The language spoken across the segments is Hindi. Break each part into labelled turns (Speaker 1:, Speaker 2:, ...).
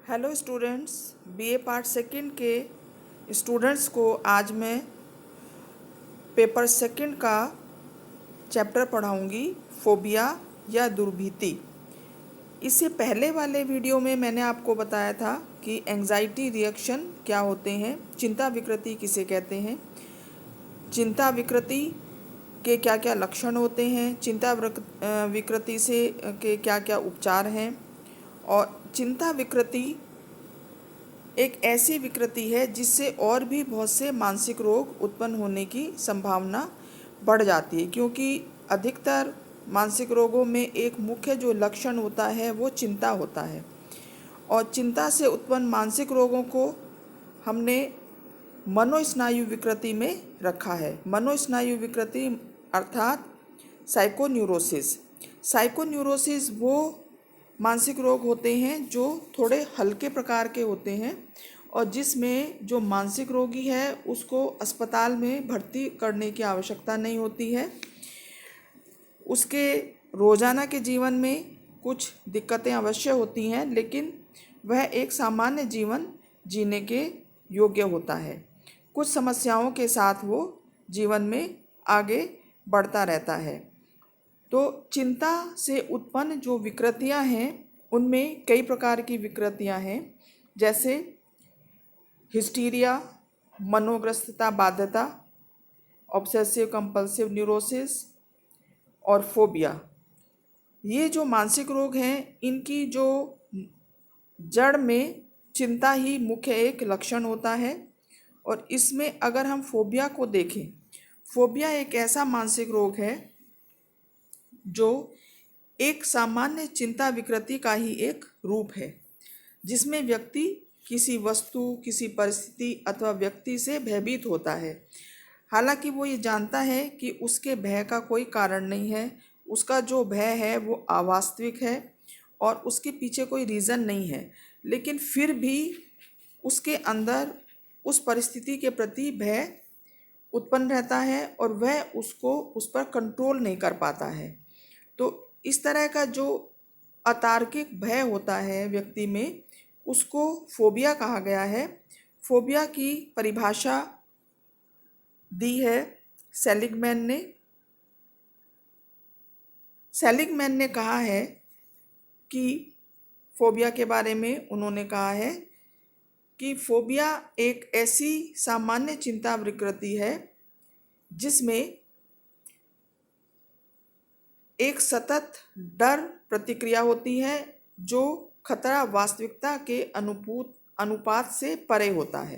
Speaker 1: Hello students, BA part second के स्टूडेंट्स को आज मैं पेपर सेकंड का चैप्टर पढ़ाऊंगी, फोबिया या दुर्भीति। इससे पहले वाले वीडियो में मैंने आपको बताया था कि एंजाइटी रिएक्शन क्या होते हैं, चिंता विकृति किसे कहते हैं, चिंता विकृति के क्या क्या लक्षण होते हैं, चिंता विकृति से के क्या क्या उपचार हैं, और चिंता विकृति एक ऐसी विकृति है जिससे और भी बहुत से मानसिक रोग उत्पन्न होने की संभावना बढ़ जाती है, क्योंकि अधिकतर मानसिक रोगों में एक मुख्य जो लक्षण होता है वो चिंता होता है। और चिंता से उत्पन्न मानसिक रोगों को हमने मनोस्नायु विकृति में रखा है। मनोस्नायु विकृति अर्थात साइकोन्यूरोसिस। साइकोन्यूरोसिस वो मानसिक रोग होते हैं जो थोड़े हल्के प्रकार के होते हैं और जिसमें जो मानसिक रोगी है उसको अस्पताल में भर्ती करने की आवश्यकता नहीं होती है। उसके रोज़ाना के जीवन में कुछ दिक्कतें अवश्य होती हैं, लेकिन वह एक सामान्य जीवन जीने के योग्य होता है। कुछ समस्याओं के साथ वो जीवन में आगे बढ़ता रहता है। तो चिंता से उत्पन्न जो विकृतियां हैं उनमें कई प्रकार की विकृतियां हैं, जैसे हिस्टीरिया, मनोग्रस्तता बाध्यता, ऑब्सेसिव कंपल्सिव न्यूरोसिस और फोबिया। ये जो मानसिक रोग हैं इनकी जो जड़ में चिंता ही मुख्य एक लक्षण होता है। और इसमें अगर हम फोबिया को देखें, फोबिया एक ऐसा मानसिक रोग है जो एक सामान्य चिंता विकृति का ही एक रूप है, जिसमें व्यक्ति किसी वस्तु, किसी परिस्थिति अथवा व्यक्ति से भयभीत होता है। हालांकि वो ये जानता है कि उसके भय का कोई कारण नहीं है, उसका जो भय है वो अवास्तविक है और उसके पीछे कोई रीज़न नहीं है, लेकिन फिर भी उसके अंदर उस परिस्थिति के प्रति भय उत्पन्न रहता है और वह उस पर कंट्रोल नहीं कर पाता है। तो इस तरह का जो अतार्किक भय होता है व्यक्ति में, उसको फोबिया कहा गया है। फोबिया की परिभाषा दी है सेलिगमैन ने। सेलिगमैन ने कहा है कि फोबिया के बारे में उन्होंने कहा है कि फोबिया एक ऐसी सामान्य चिंता विकृति है जिसमें एक सतत डर प्रतिक्रिया होती है जो खतरा वास्तविकता के अनुपात से परे होता है।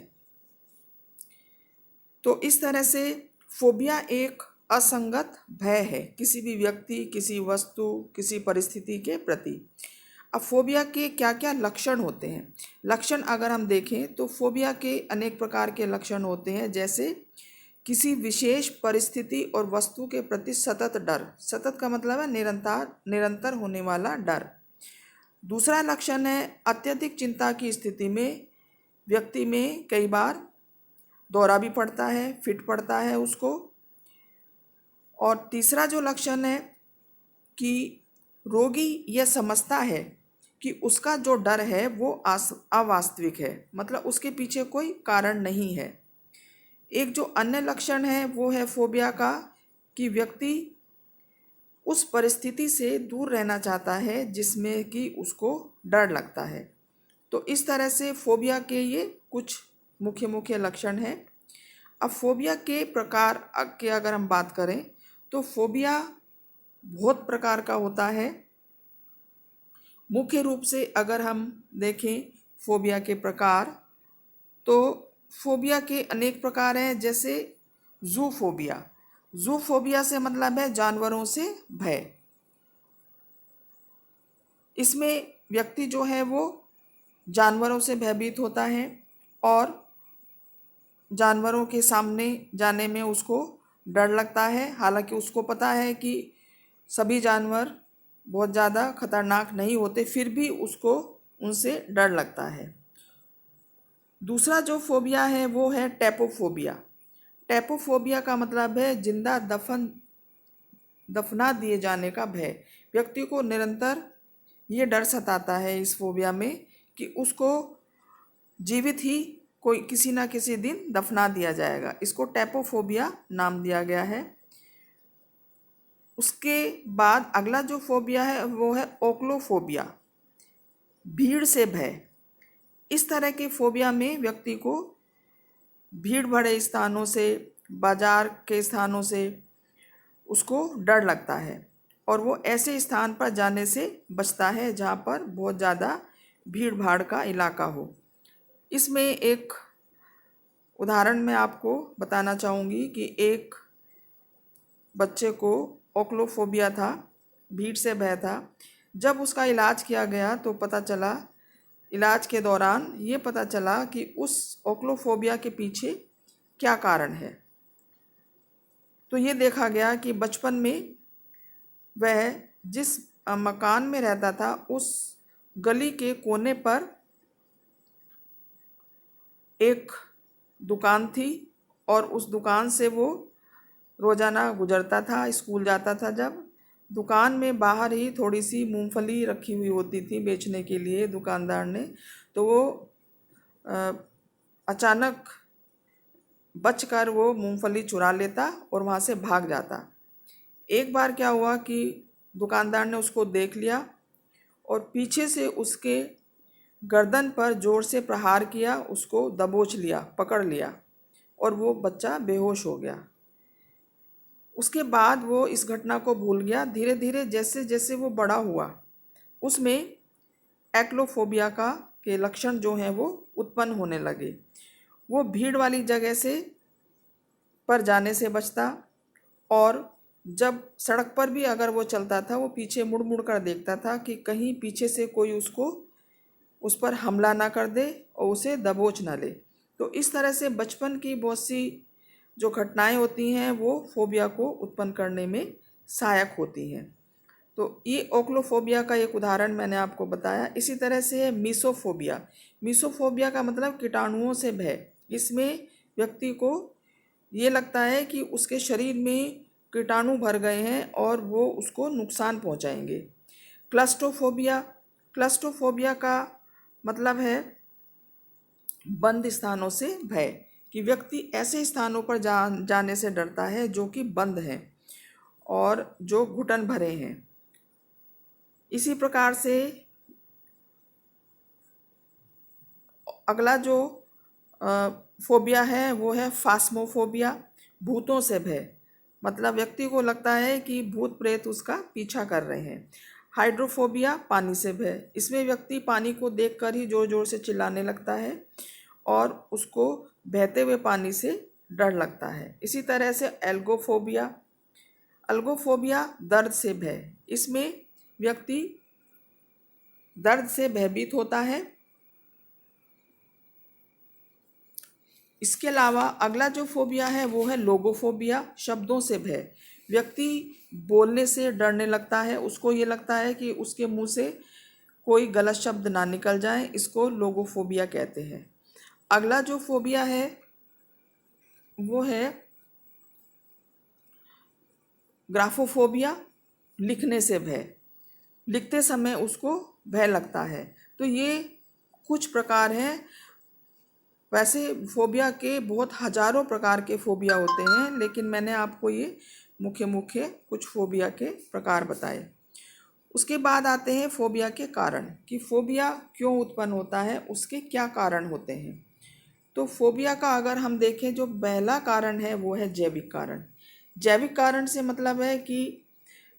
Speaker 1: तो इस तरह से फोबिया एक असंगत भय है किसी भी व्यक्ति, किसी वस्तु, किसी परिस्थिति के प्रति। अब फोबिया के क्या क्या लक्षण होते हैं? लक्षण अगर हम देखें तो फोबिया के अनेक प्रकार के लक्षण होते हैं, जैसे किसी विशेष परिस्थिति और वस्तु के प्रति सतत डर। सतत का मतलब है निरंतर होने वाला डर। दूसरा लक्षण है अत्यधिक चिंता की स्थिति में व्यक्ति में कई बार दौरा भी पड़ता है, फिट पड़ता है उसको। और तीसरा जो लक्षण है कि रोगी यह समझता है कि उसका जो डर है वो अवास्तविक है, मतलब उसके पीछे कोई कारण नहीं है। एक जो अन्य लक्षण है वो है फोबिया का कि व्यक्ति उस परिस्थिति से दूर रहना चाहता है जिसमें कि उसको डर लगता है। तो इस तरह से फोबिया के ये कुछ मुख्य मुख्य लक्षण हैं। अब फोबिया के प्रकार की अगर हम बात करें तो फोबिया बहुत प्रकार का होता है। मुख्य रूप से अगर हम देखें फोबिया के प्रकार, तो फोबिया के अनेक प्रकार हैं, जैसे ज़ूफोबिया। ज़ूफोबिया से मतलब है जानवरों से भय। इसमें व्यक्ति जो है वो जानवरों से भयभीत होता है और जानवरों के सामने जाने में उसको डर लगता है। हालांकि उसको पता है कि सभी जानवर बहुत ज़्यादा खतरनाक नहीं होते, फिर भी उसको उनसे डर लगता है। दूसरा जो फोबिया है वो है टैपोफोबिया। टैपोफोबिया का मतलब है जिंदा दफना दिए जाने का भय। व्यक्ति को निरंतर ये डर सताता है इस फोबिया में कि उसको जीवित ही कोई किसी ना किसी दिन दफना दिया जाएगा। इसको टैपोफोबिया नाम दिया गया है। उसके बाद अगला जो फोबिया है वो है ओक्लोफोबिया, भीड़ से भय। इस तरह के फोबिया में व्यक्ति को भीड़ भरे स्थानों से, बाजार के स्थानों से उसको डर लगता है और वो ऐसे स्थान पर जाने से बचता है जहाँ पर बहुत ज़्यादा भीड़ भाड़ का इलाका हो। इसमें एक उदाहरण मैं आपको बताना चाहूँगी कि एक बच्चे को ओक्लोफोबिया था, भीड़ से भय था। जब उसका इलाज किया गया तो इलाज के दौरान ये पता चला कि उस ओक्लोफोबिया के पीछे क्या कारण है। तो ये देखा गया कि बचपन में वह जिस मकान में रहता था उस गली के कोने पर एक दुकान थी और उस दुकान से वो रोज़ाना गुजरता था, स्कूल जाता था। जब दुकान में बाहर ही थोड़ी सी मूंगफली रखी हुई होती थी बेचने के लिए दुकानदार ने, तो वो अचानक बचकर वो मूंगफली चुरा लेता और वहाँ से भाग जाता। एक बार क्या हुआ कि दुकानदार ने उसको देख लिया और पीछे से उसके गर्दन पर जोर से प्रहार किया, उसको दबोच लिया, पकड़ लिया और वो बच्चा बेहोश हो गया। उसके बाद वो इस घटना को भूल गया। धीरे धीरे जैसे जैसे वो बड़ा हुआ उसमें एक्लोफोबिया के लक्षण जो हैं वो उत्पन्न होने लगे। वो भीड़ वाली जगह पर जाने से बचता और जब सड़क पर भी अगर वो चलता था वो पीछे मुड़ मुड़ कर देखता था कि कहीं पीछे से कोई उस पर हमला ना कर दे और उसे दबोच ना ले। तो इस तरह से बचपन की बहुत सी जो घटनाएं होती हैं वो फोबिया को उत्पन्न करने में सहायक होती हैं। तो ये ओक्लोफोबिया का एक उदाहरण मैंने आपको बताया। इसी तरह से है मीसोफोबिया। मीसोफोबिया का मतलब कीटाणुओं से भय। इसमें व्यक्ति को ये लगता है कि उसके शरीर में कीटाणु भर गए हैं और वो उसको नुकसान पहुंचाएंगे। क्लस्ट्रोफोबिया का मतलब है बंद स्थानों से भय, कि व्यक्ति ऐसे स्थानों पर जाने से डरता है जो कि बंद हैं और जो घुटन भरे हैं। इसी प्रकार से अगला जो फोबिया है वो है फास्मोफोबिया, भूतों से भय। मतलब व्यक्ति को लगता है कि भूत प्रेत उसका पीछा कर रहे हैं। हाइड्रोफोबिया, पानी से भय। इसमें व्यक्ति पानी को देखकर ही जोर जोर से चिल्लाने लगता है और उसको बहते हुए पानी से डर लगता है। इसी तरह से अल्गोफोबिया, दर्द से भय। इसमें व्यक्ति दर्द से भयभीत होता है। इसके अलावा अगला जो फोबिया है वो है लोगोफोबिया, शब्दों से भय। व्यक्ति बोलने से डरने लगता है, उसको ये लगता है कि उसके मुंह से कोई गलत शब्द ना निकल जाए। इसको लोगोफोबिया कहते हैं। अगला जो फोबिया है वो है ग्राफोफोबिया, लिखने से भय। लिखते समय उसको भय लगता है। तो ये कुछ प्रकार हैं। वैसे फोबिया के बहुत हजारों प्रकार के फोबिया होते हैं, लेकिन मैंने आपको ये मुख्य कुछ फोबिया के प्रकार बताए। उसके बाद आते हैं फोबिया के कारण, कि फोबिया क्यों उत्पन्न होता है, उसके क्या कारण होते हैं। तो फोबिया का अगर हम देखें, जो पहला कारण है वो है जैविक कारण। जैविक कारण से मतलब है कि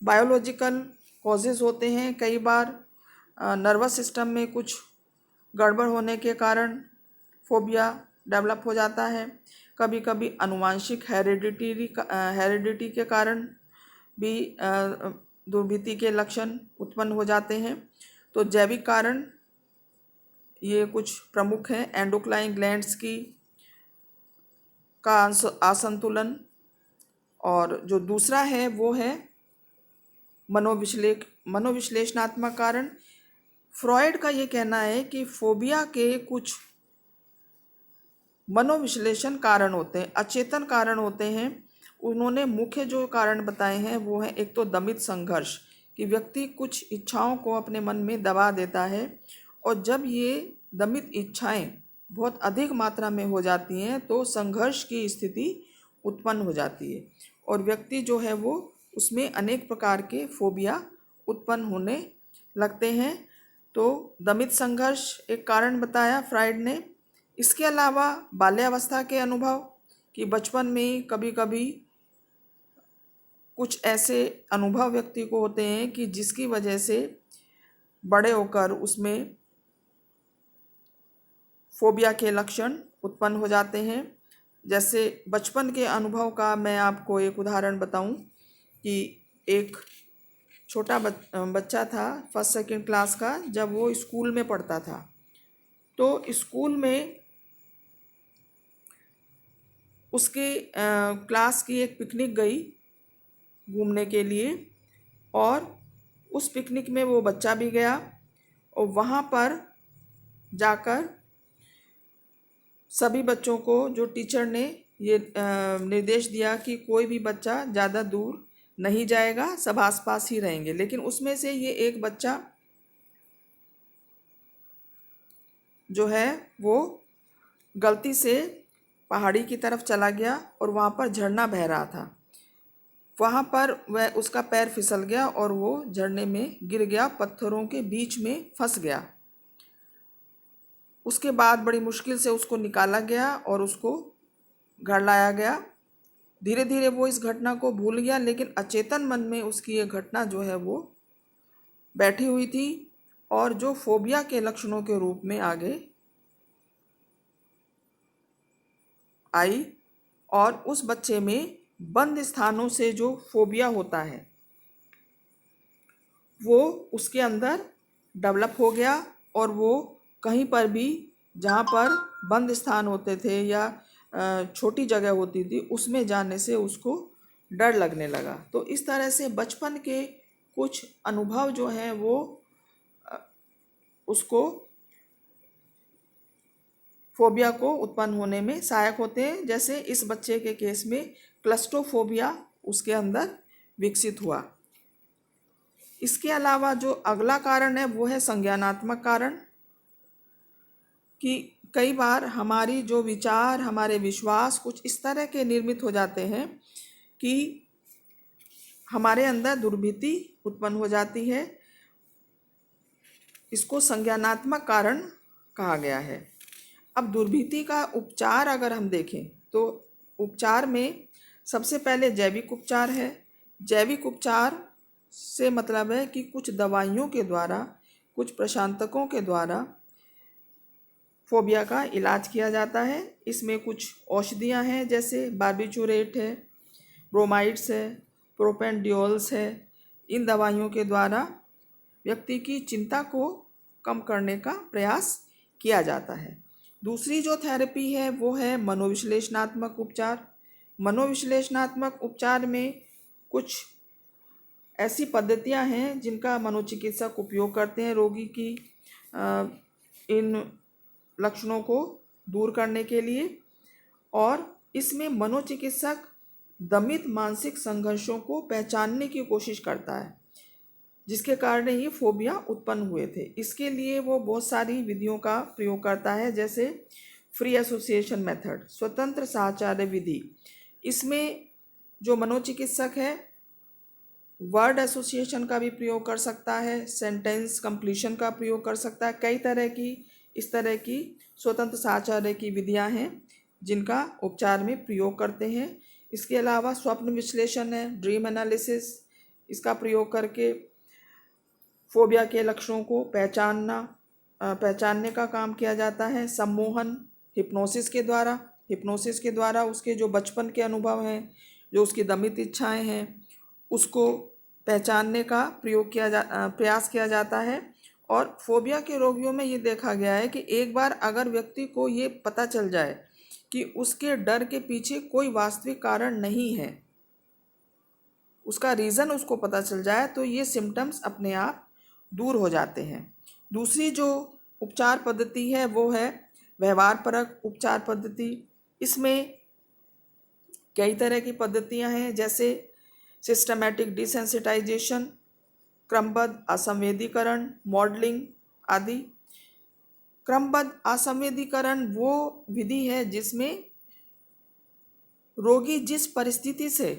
Speaker 1: बायोलॉजिकल कॉजेज़ होते हैं। कई बार नर्वस सिस्टम में कुछ गड़बड़ होने के कारण फोबिया डेवलप हो जाता है। कभी कभी आनुवांशिक हेरिडिटी के कारण भी दुर्भिति के लक्षण उत्पन्न हो जाते हैं। तो जैविक कारण ये कुछ प्रमुख हैं। एंडोक्राइन ग्लैंड्स का असंतुलन, और जो दूसरा है वो है मनोविश्लेषणात्मक कारण। फ्रॉयड का ये कहना है कि फोबिया के कुछ मनोविश्लेषण कारण होते हैं, अचेतन कारण होते हैं। उन्होंने मुख्य जो कारण बताए हैं वो है, एक तो दमित संघर्ष, कि व्यक्ति कुछ इच्छाओं को अपने मन में दबा देता है और जब ये दमित इच्छाएं बहुत अधिक मात्रा में हो जाती हैं तो संघर्ष की स्थिति उत्पन्न हो जाती है और व्यक्ति जो है वो उसमें अनेक प्रकार के फोबिया उत्पन्न होने लगते हैं। तो दमित संघर्ष एक कारण बताया फ्राइड ने। इसके अलावा बाल्यावस्था के अनुभव कि बचपन में कभी कभी कुछ ऐसे अनुभव व्यक्ति को होते हैं कि जिसकी वजह से बड़े होकर उसमें फोबिया के लक्षण उत्पन्न हो जाते हैं। जैसे बचपन के अनुभव का मैं आपको एक उदाहरण बताऊं कि एक छोटा बच्चा था फर्स्ट सेकंड क्लास का, जब वो स्कूल में पढ़ता था तो स्कूल में उसके क्लास की एक पिकनिक गई घूमने के लिए और उस पिकनिक में वो बच्चा भी गया और वहाँ पर जाकर सभी बच्चों को जो टीचर ने ये निर्देश दिया कि कोई भी बच्चा ज़्यादा दूर नहीं जाएगा, सब आसपास ही रहेंगे। लेकिन उसमें से ये एक बच्चा जो है वो गलती से पहाड़ी की तरफ चला गया और वहाँ पर झरना बह रहा था। वहाँ पर वह उसका पैर फिसल गया और वो झरने में गिर गया, पत्थरों के बीच में फंस गया। उसके बाद बड़ी मुश्किल से उसको निकाला गया और उसको घर लाया गया। धीरे धीरे वो इस घटना को भूल गया, लेकिन अचेतन मन में उसकी ये घटना जो है वो बैठी हुई थी और जो फोबिया के लक्षणों के रूप में आगे आई। और उस बच्चे में बंद स्थानों से जो फोबिया होता है वो उसके अंदर डेवलप हो गया और वो कहीं पर भी जहाँ पर बंद स्थान होते थे या छोटी जगह होती थी उसमें जाने से उसको डर लगने लगा। तो इस तरह से बचपन के कुछ अनुभव जो हैं वो उसको फोबिया को उत्पन्न होने में सहायक होते हैं। जैसे इस बच्चे के केस में क्लस्ट्रोफोबिया उसके अंदर विकसित हुआ। इसके अलावा जो अगला कारण है वो है संज्ञानात्मक कारण, कि कई बार हमारी जो विचार, हमारे विश्वास कुछ इस तरह के निर्मित हो जाते हैं कि हमारे अंदर दुर्भीति उत्पन्न हो जाती है। इसको संज्ञानात्मक कारण कहा गया है। अब दुर्भीति का उपचार अगर हम देखें तो उपचार में सबसे पहले जैविक उपचार है। जैविक उपचार से मतलब है कि कुछ दवाइयों के द्वारा, कुछ प्रशांतकों के द्वारा फोबिया का इलाज किया जाता है। इसमें कुछ औषधियाँ हैं, जैसे बार्बिचूरेट है, ब्रोमाइड्स है, प्रोपेनडियोल्स है। इन दवाइयों के द्वारा व्यक्ति की चिंता को कम करने का प्रयास किया जाता है। दूसरी जो थेरेपी है वो है मनोविश्लेषणात्मक उपचार। मनोविश्लेषणात्मक उपचार में कुछ ऐसी पद्धतियां हैं जिनका मनोचिकित्सक उपयोग करते हैं रोगी की इन लक्षणों को दूर करने के लिए। और इसमें मनोचिकित्सक दमित मानसिक संघर्षों को पहचानने की कोशिश करता है जिसके कारण ये फोबिया उत्पन्न हुए थे। इसके लिए वो बहुत सारी विधियों का प्रयोग करता है, जैसे फ्री एसोसिएशन मेथड, स्वतंत्र साहचर्य विधि। इसमें जो मनोचिकित्सक है वर्ड एसोसिएशन का भी प्रयोग कर सकता है, सेंटेंस कंप्लीशन का प्रयोग कर सकता है। कई तरह की इस तरह की स्वतंत्र साहचर्य की विधियां हैं जिनका उपचार में प्रयोग करते हैं। इसके अलावा स्वप्न विश्लेषण है, ड्रीम एनालिसिस, इसका प्रयोग करके फोबिया के लक्षणों को पहचानने का काम किया जाता है। सम्मोहन हिप्नोसिस के द्वारा उसके जो बचपन के अनुभव हैं, जो उसकी दमित इच्छाएं हैं, उसको पहचानने का प्रयास किया जाता है। और फोबिया के रोगियों में ये देखा गया है कि एक बार अगर व्यक्ति को ये पता चल जाए कि उसके डर के पीछे कोई वास्तविक कारण नहीं है, उसका रीज़न उसको पता चल जाए, तो ये सिम्टम्स अपने आप दूर हो जाते हैं। दूसरी जो उपचार पद्धति है वो है व्यवहारपरक उपचार पद्धति। इसमें कई तरह की पद्धतियां हैं, जैसे सिस्टमैटिक डिसेंसिटाइजेशन, क्रमबद्ध असंवेदीकरण, मॉडलिंग आदि। क्रमबद्ध असंवेदीकरण वो विधि है जिसमें रोगी जिस परिस्थिति से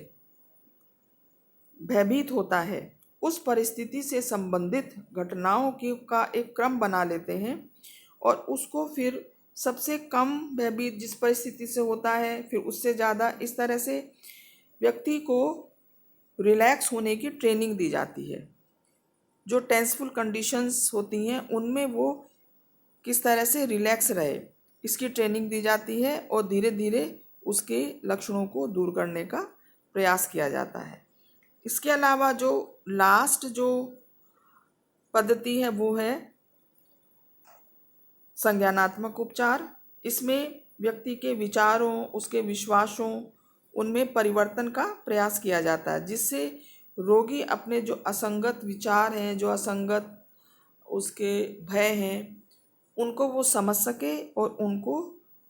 Speaker 1: भयभीत होता है उस परिस्थिति से संबंधित घटनाओं की का एक क्रम बना लेते हैं और उसको फिर सबसे कम भयभीत जिस परिस्थिति से होता है फिर उससे ज़्यादा, इस तरह से व्यक्ति को रिलैक्स होने की ट्रेनिंग दी जाती है। जो टेंसफुल कंडीशंस होती हैं उनमें वो किस तरह से रिलैक्स रहे इसकी ट्रेनिंग दी जाती है और धीरे धीरे उसके लक्षणों को दूर करने का प्रयास किया जाता है। इसके अलावा जो लास्ट जो पद्धति है वो है संज्ञानात्मक उपचार। इसमें व्यक्ति के विचारों, उसके विश्वासों, उनमें परिवर्तन का प्रयास किया जाता है जिससे रोगी अपने जो असंगत विचार हैं, जो असंगत उसके भय हैं, उनको वो समझ सके और उनको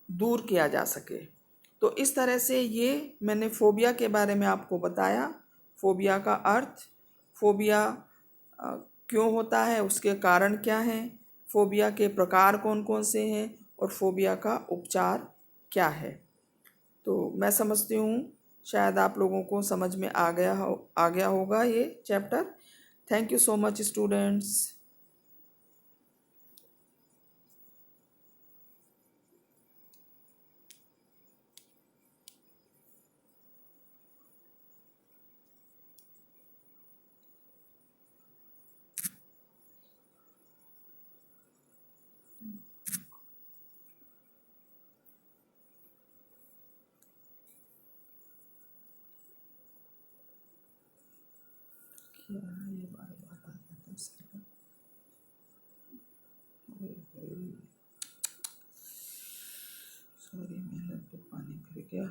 Speaker 1: दूर किया जा सके। तो इस तरह से ये मैंने फोबिया के बारे में आपको बताया। फोबिया का अर्थ, फोबिया क्यों होता है, उसके कारण क्या हैं, फोबिया के प्रकार कौन कौन से हैं और फोबिया का उपचार क्या है। तो मैं समझती हूँ शायद आप लोगों को समझ में आ गया होगा ये chapter. Thank you so much students. क्या है ये बार बार आ जाता है सर? सॉरी, मेहनत पे पानी फिर गया।